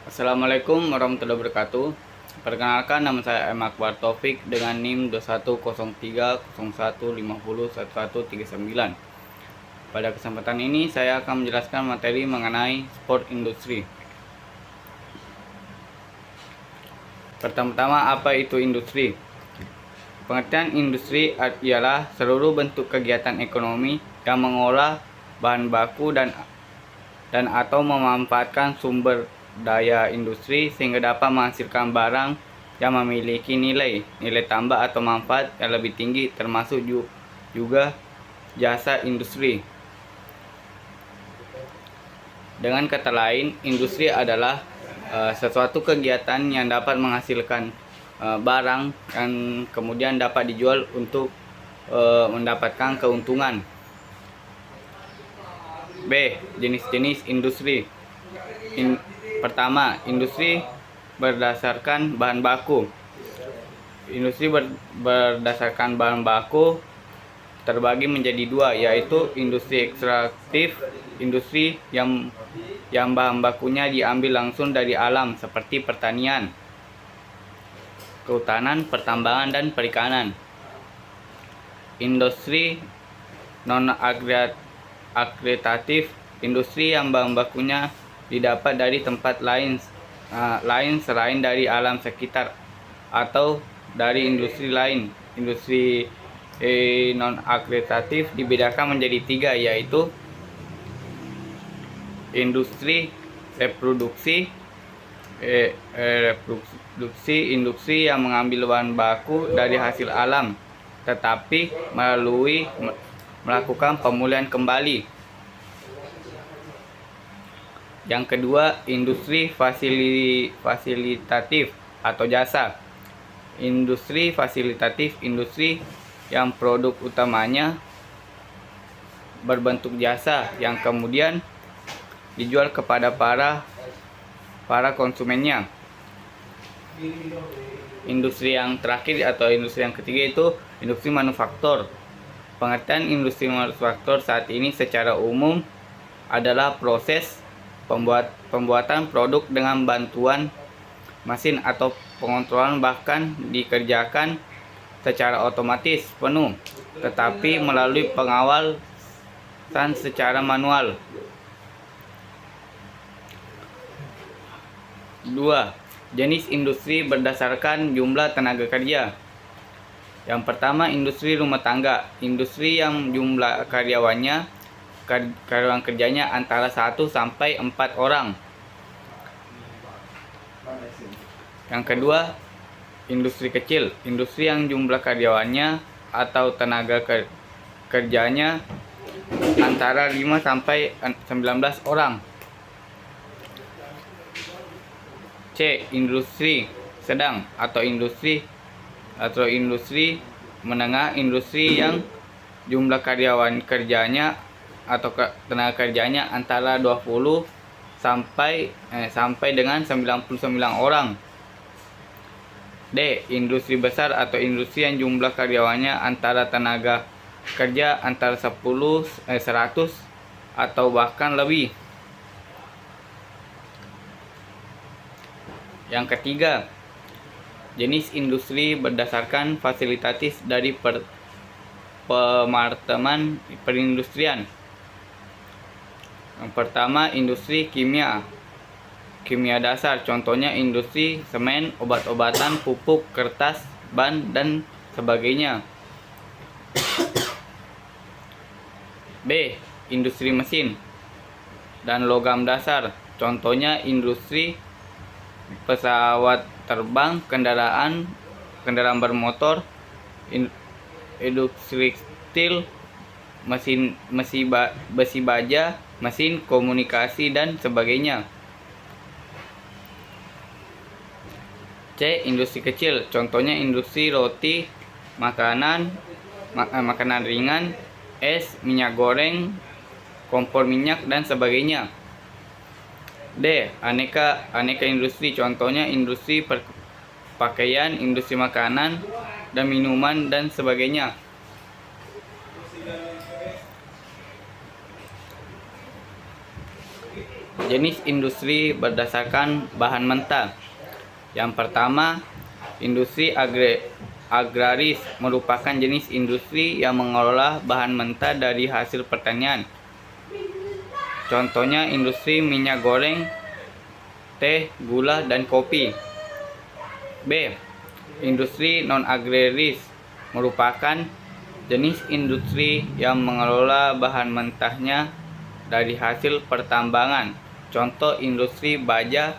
Assalamualaikum warahmatullahi wabarakatuh. Perkenalkan, nama saya M. Akbar Taufik dengan NIM 210301501139. Pada kesempatan ini saya akan menjelaskan materi mengenai sport industri. Pertama-tama, apa itu industri? Pengertian industri ialah seluruh bentuk kegiatan ekonomi yang mengolah bahan baku dan atau memanfaatkan sumber daya industri sehingga dapat menghasilkan barang yang memiliki nilai tambah atau manfaat yang lebih tinggi, termasuk juga jasa industri. Dengan kata lain, industri adalah sesuatu kegiatan yang dapat menghasilkan barang yang kemudian dapat dijual untuk mendapatkan keuntungan. B. Jenis-jenis industri. Pertama, industri berdasarkan bahan baku. Industri berdasarkan bahan baku terbagi menjadi dua, yaitu industri ekstraktif, industri yang bahan bakunya diambil langsung dari alam seperti pertanian, kehutanan, pertambangan, dan perikanan. Industri non-agregatif, industri yang bahan bakunya didapat dari tempat lain selain dari alam sekitar atau dari industri lain. Industri non-agregatif dibedakan menjadi tiga, yaitu industri reproduksi, industri yang mengambil bahan baku dari hasil alam tetapi melakukan pemulihan kembali. Yang kedua, industri fasilitatif atau jasa. Industri fasilitatif, industri yang produk utamanya berbentuk jasa yang kemudian dijual kepada para konsumennya. Industri yang terakhir atau industri yang ketiga itu industri manufaktur. Pengertian industri manufaktur saat ini secara umum adalah proses pembuatan produk dengan bantuan mesin atau pengontrolan, bahkan dikerjakan secara otomatis penuh, tetapi melalui pengawasan secara manual. 2. Jenis industri berdasarkan jumlah tenaga kerja. Yang pertama, industri rumah tangga. Industri yang jumlah karyawan kerjanya antara 1 sampai 4 orang. Yang kedua, industri kecil. Industri yang jumlah karyawannya atau tenaga kerjanya antara 5 sampai 19 orang. C. Industri sedang atau industri menengah. Industri yang jumlah karyawan kerjanya atau tenaga kerjanya antara 20 sampai dengan 99 orang. D. Industri besar atau industri yang jumlah karyawannya antara tenaga kerja antara 100 atau bahkan lebih. Yang ketiga, jenis industri berdasarkan fasilitatif dari pemarteman perindustrian. Yang pertama, industri kimia dasar, contohnya industri semen, obat-obatan, pupuk, kertas, ban, dan sebagainya. B. Industri mesin dan logam dasar, contohnya industri pesawat terbang, kendaraan bermotor, industri steel, besi baja, mesin komunikasi, dan sebagainya. C. Industri kecil, contohnya industri roti, makanan ringan, es, minyak goreng, kompor minyak, dan sebagainya. D. Aneka industri, contohnya industri pakaian, industri makanan dan minuman, dan sebagainya. Jenis industri berdasarkan bahan mentah. Yang pertama, industri agraris merupakan jenis industri yang mengelola bahan mentah dari hasil pertanian. Contohnya industri minyak goreng, teh, gula, dan kopi. B. Industri non-agraris merupakan jenis industri yang mengelola bahan mentahnya dari hasil pertambangan. Contoh industri baja,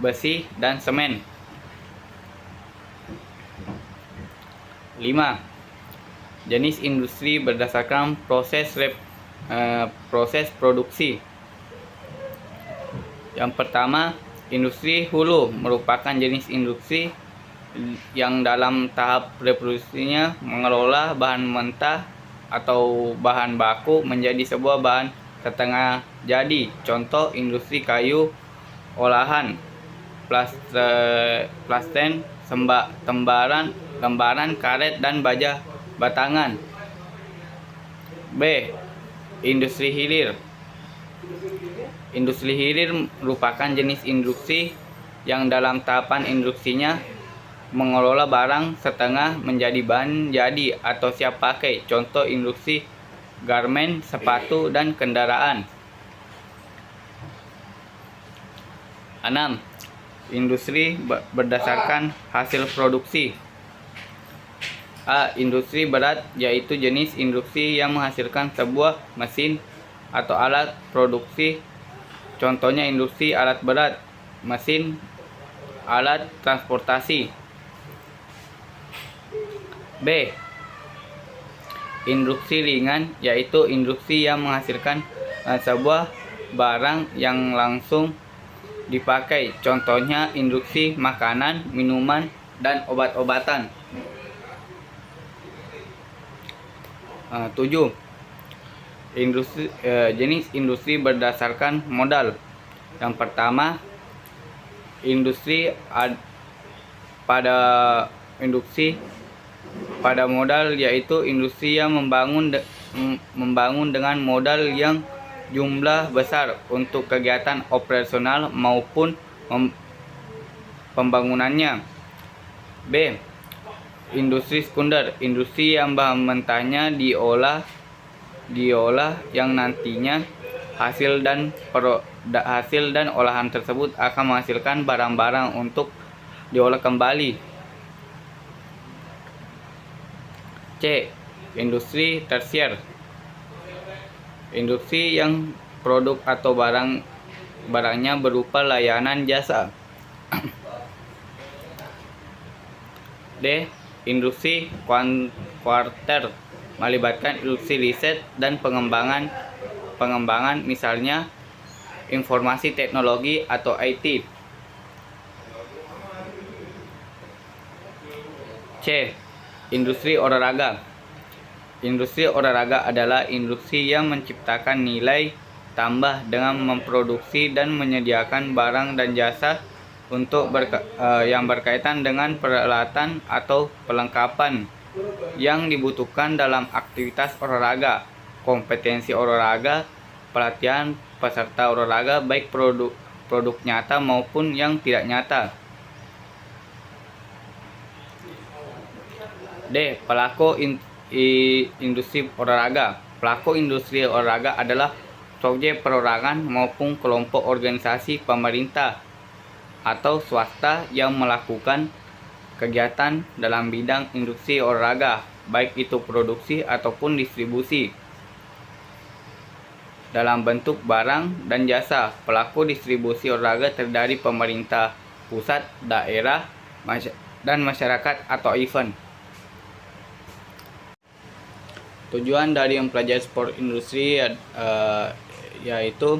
besi, dan semen. 5. Jenis industri berdasarkan proses produksi. Yang pertama, industri hulu merupakan jenis industri yang dalam tahap reproduksinya mengelola bahan mentah atau bahan baku menjadi sebuah bahan setengah jadi. Contoh industri kayu olahan, plasten, lembaran karet, dan baja batangan. B. Industri hilir. Industri hilir merupakan jenis industri yang dalam tahapan industrinya mengelola barang setengah menjadi bahan jadi atau siap pakai. Contoh industri garmen, sepatu, dan kendaraan. 6. Industri berdasarkan hasil produksi. A. Industri berat, yaitu jenis industri yang menghasilkan sebuah mesin atau alat produksi. Contohnya industri alat berat, mesin, alat transportasi. B. Industri ringan, yaitu industri yang menghasilkan sebuah barang yang langsung dipakai. Contohnya industri makanan, minuman, dan obat-obatan. 7. Jenis industri berdasarkan modal. Yang pertama, pada modal, yaitu industri yang membangun dengan modal yang jumlah besar untuk kegiatan operasional maupun pembangunannya. B. Industri sekunder, industri yang bahan mentahnya diolah yang nantinya hasil dan olahan tersebut akan menghasilkan barang-barang untuk diolah kembali. C. Industri tersier, industri yang produk atau barangnya berupa layanan jasa. D. Industri kuarter melibatkan industri riset dan pengembangan, misalnya informasi teknologi atau IT. C. Industri olahraga. Industri olahraga adalah industri yang menciptakan nilai tambah dengan memproduksi dan menyediakan barang dan jasa yang berkaitan dengan peralatan atau perlengkapan yang dibutuhkan dalam aktivitas olahraga, kompetensi olahraga, pelatihan peserta olahraga, baik produk nyata maupun yang tidak nyata. D. Pelaku industri olahraga. Pelaku industri olahraga adalah subjek perorangan maupun kelompok organisasi pemerintah atau swasta yang melakukan kegiatan dalam bidang industri olahraga, baik itu produksi ataupun distribusi dalam bentuk barang dan jasa. Pelaku distribusi olahraga terdiri dari pemerintah pusat, daerah, dan masyarakat atau event. Tujuan dari mempelajari sport industri yaitu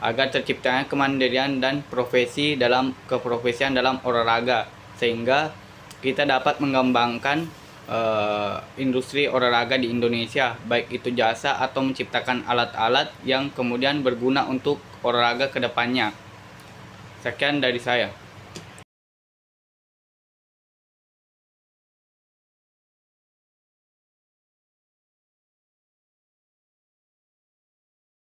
agar terciptanya kemandirian dan keprofesian dalam olahraga, sehingga kita dapat mengembangkan industri olahraga di Indonesia, baik itu jasa atau menciptakan alat-alat yang kemudian berguna untuk olahraga ke depannya. Sekian dari saya.